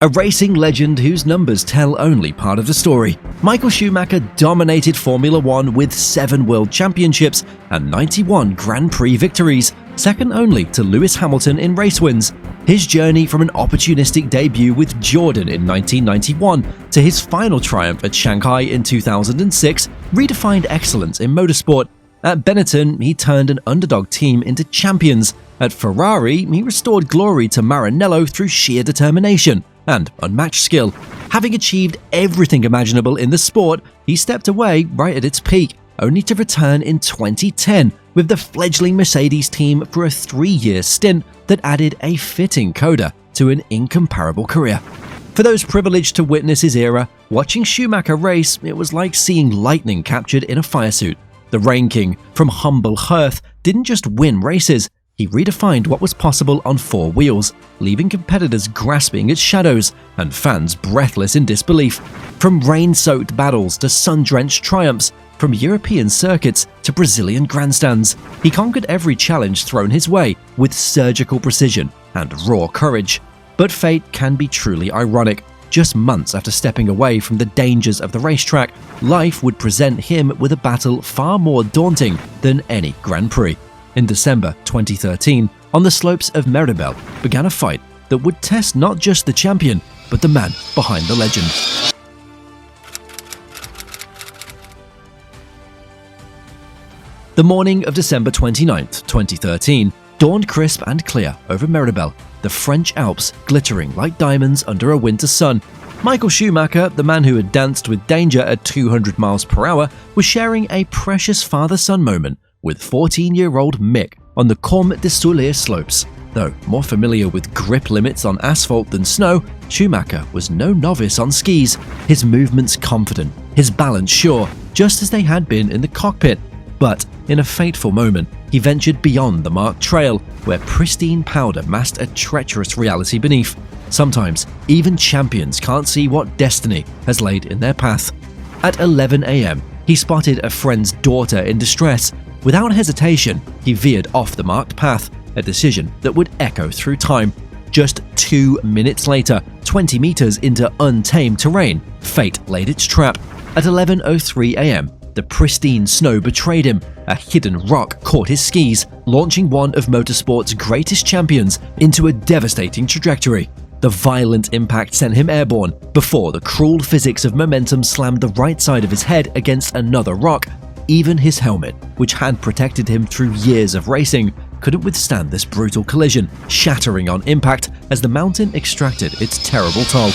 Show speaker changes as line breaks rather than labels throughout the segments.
A racing legend whose numbers tell only part of the story. Michael Schumacher dominated Formula One with 7 world championships and 91 Grand Prix victories, second only to Lewis Hamilton in race wins. His journey from an opportunistic debut with Jordan in 1991 to his final triumph at Shanghai in 2006 redefined excellence in motorsport. At Benetton, he turned an underdog team into champions. At Ferrari, he restored glory to Maranello through sheer determination and unmatched skill. Having achieved everything imaginable in the sport, he stepped away right at its peak, only to return in 2010 with the fledgling Mercedes team for a 3-year stint that added a fitting coda to an incomparable career. For those privileged to witness his era, watching Schumacher race, it was like seeing lightning captured in a fire suit. The Rain King, from humble hearth, didn't just win races, he redefined what was possible on 4 wheels, leaving competitors grasping at shadows and fans breathless in disbelief. From rain-soaked battles to sun-drenched triumphs, from European circuits to Brazilian grandstands, he conquered every challenge thrown his way with surgical precision and raw courage. But fate can be truly ironic. Just months after stepping away from the dangers of the racetrack, life would present him with a battle far more daunting than any Grand Prix. In December 2013, on the slopes of Meribel, began a fight that would test not just the champion, but the man behind the legend. The morning of December 29, 2013, dawned crisp and clear over Meribel, the French Alps glittering like diamonds under a winter sun. Michael Schumacher, the man who had danced with danger at 200 miles per hour, was sharing a precious father-son moment with 14-year-old Mick on the Comte de Soulier slopes. Though more familiar with grip limits on asphalt than snow, Schumacher was no novice on skis, his movements confident, his balance sure, just as they had been in the cockpit. But in a fateful moment, he ventured beyond the marked trail, where pristine powder masked a treacherous reality beneath. Sometimes, even champions can't see what destiny has laid in their path. At 11 a.m., he spotted a friend's daughter in distress. Without hesitation, he veered off the marked path, a decision that would echo through time. Just 2 minutes later, 20 meters into untamed terrain, fate laid its trap. At 11:03 a.m., the pristine snow betrayed him. A hidden rock caught his skis, launching one of motorsport's greatest champions into a devastating trajectory. The violent impact sent him airborne before the cruel physics of momentum slammed the right side of his head against another rock. Even his helmet, which had protected him through years of racing, couldn't withstand this brutal collision, shattering on impact as the mountain extracted its terrible toll.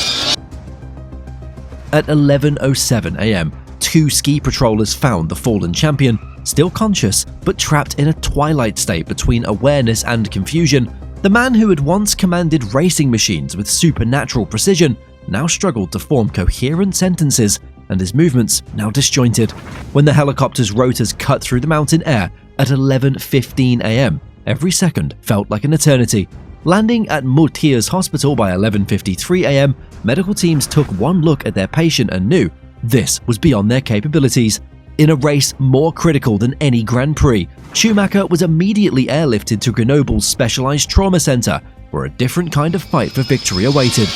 At 11:07 a.m., 2 ski patrollers found the fallen champion, still conscious but trapped in a twilight state between awareness and confusion. The man who had once commanded racing machines with supernatural precision now struggled to form coherent sentences, and his movements now disjointed. When the helicopter's rotors cut through the mountain air at 11:15 a.m., every second felt like an eternity. Landing at Moutiers Hospital by 11:53 a.m., medical teams took one look at their patient and knew this was beyond their capabilities. In a race more critical than any Grand Prix, Schumacher was immediately airlifted to Grenoble's specialized trauma center, where a different kind of fight for victory awaited.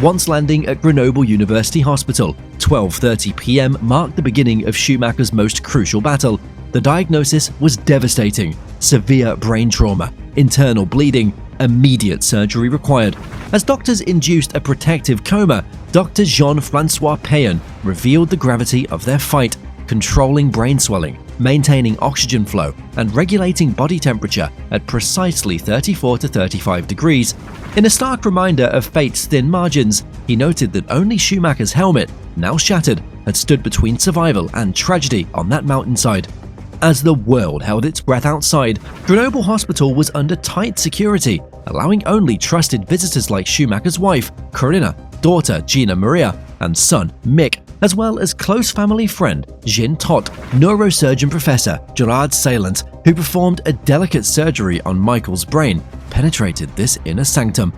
Once landing at Grenoble University Hospital, 12:30 p.m. marked the beginning of Schumacher's most crucial battle. The diagnosis was devastating: severe brain trauma, internal bleeding, immediate surgery required. As doctors induced a protective coma, Dr. Jean-Francois Payen revealed the gravity of their fight, controlling brain swelling, maintaining oxygen flow, and regulating body temperature at precisely 34 to 35 degrees. In a stark reminder of fate's thin margins, he noted that only Schumacher's helmet, now shattered, had stood between survival and tragedy on that mountainside. As the world held its breath outside, Grenoble Hospital was under tight security, allowing only trusted visitors like Schumacher's wife, Corinna, daughter Gina Maria, and son Mick, as well as close family friend Jean Tot, neurosurgeon professor Gerard Saillant, who performed a delicate surgery on Michael's brain, penetrated this inner sanctum.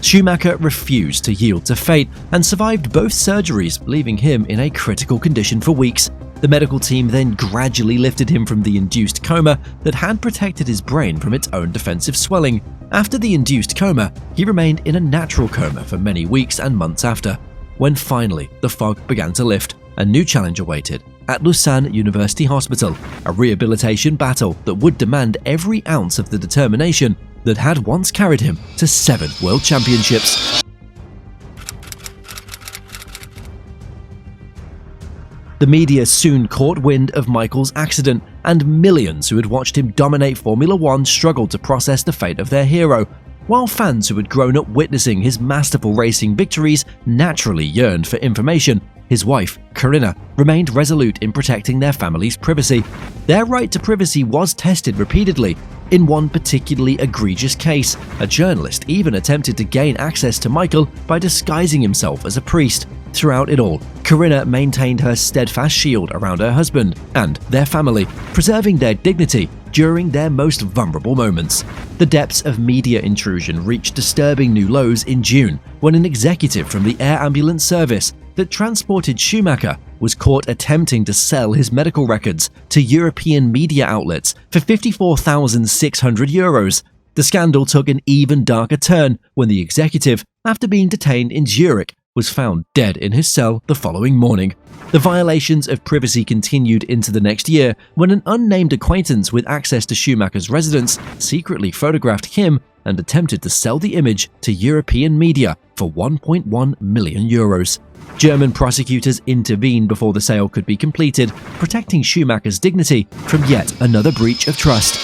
Schumacher refused to yield to fate and survived both surgeries, leaving him in a critical condition for weeks. The medical team then gradually lifted him from the induced coma that had protected his brain from its own defensive swelling. After the induced coma, he remained in a natural coma for many weeks and months after. When finally the fog began to lift, a new challenge awaited at Lausanne University Hospital, a rehabilitation battle that would demand every ounce of the determination that had once carried him to 7 world championships. The media soon caught wind of Michael's accident, and millions who had watched him dominate Formula One struggled to process the fate of their hero, while fans who had grown up witnessing his masterful racing victories naturally yearned for information. His wife, Corinna, remained resolute in protecting their family's privacy. Their right to privacy was tested repeatedly. In one particularly egregious case, a journalist even attempted to gain access to Michael by disguising himself as a priest. Throughout it all, Corinna maintained her steadfast shield around her husband and their family, preserving their dignity during their most vulnerable moments. The depths of media intrusion reached disturbing new lows in June when an executive from the air ambulance service that transported Schumacher was caught attempting to sell his medical records to European media outlets for €54,600. The scandal took an even darker turn when the executive, after being detained in Zurich, was found dead in his cell the following morning. The violations of privacy continued into the next year when an unnamed acquaintance with access to Schumacher's residence secretly photographed him and attempted to sell the image to European media for €1.1 million. German prosecutors intervened before the sale could be completed, protecting Schumacher's dignity from yet another breach of trust.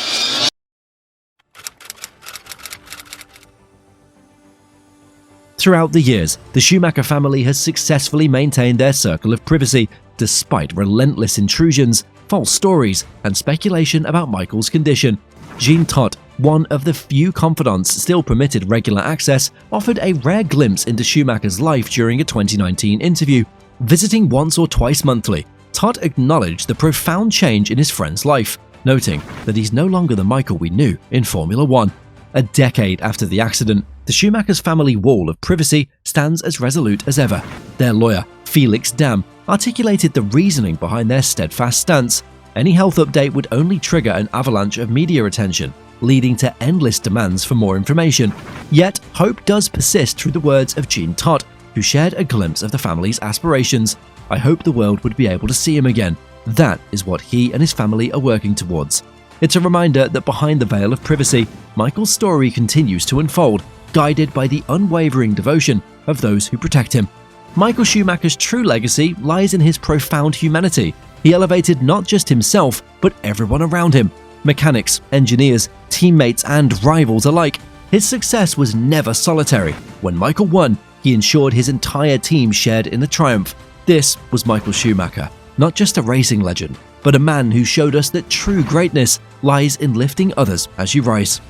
Throughout the years, the Schumacher family has successfully maintained their circle of privacy, despite relentless intrusions, false stories, and speculation about Michael's condition. Jean Todt, one of the few confidants still permitted regular access, offered a rare glimpse into Schumacher's life during a 2019 interview. Visiting once or twice monthly, Todt acknowledged the profound change in his friend's life, noting that he's no longer the Michael we knew in Formula One. A decade after the accident, the Schumacher's family wall of privacy stands as resolute as ever. Their lawyer, Felix Dam, articulated the reasoning behind their steadfast stance. Any health update would only trigger an avalanche of media attention, leading to endless demands for more information. Yet, hope does persist through the words of Jean Todt, who shared a glimpse of the family's aspirations. "I hope the world would be able to see him again. That is what he and his family are working towards." It's a reminder that behind the veil of privacy, Michael's story continues to unfold, guided by the unwavering devotion of those who protect him. Michael Schumacher's true legacy lies in his profound humanity. He elevated not just himself, but everyone around him. Mechanics, engineers, teammates, and rivals alike. His success was never solitary. When Michael won, he ensured his entire team shared in the triumph. This was Michael Schumacher, not just a racing legend, but a man who showed us that true greatness lies in lifting others as you rise.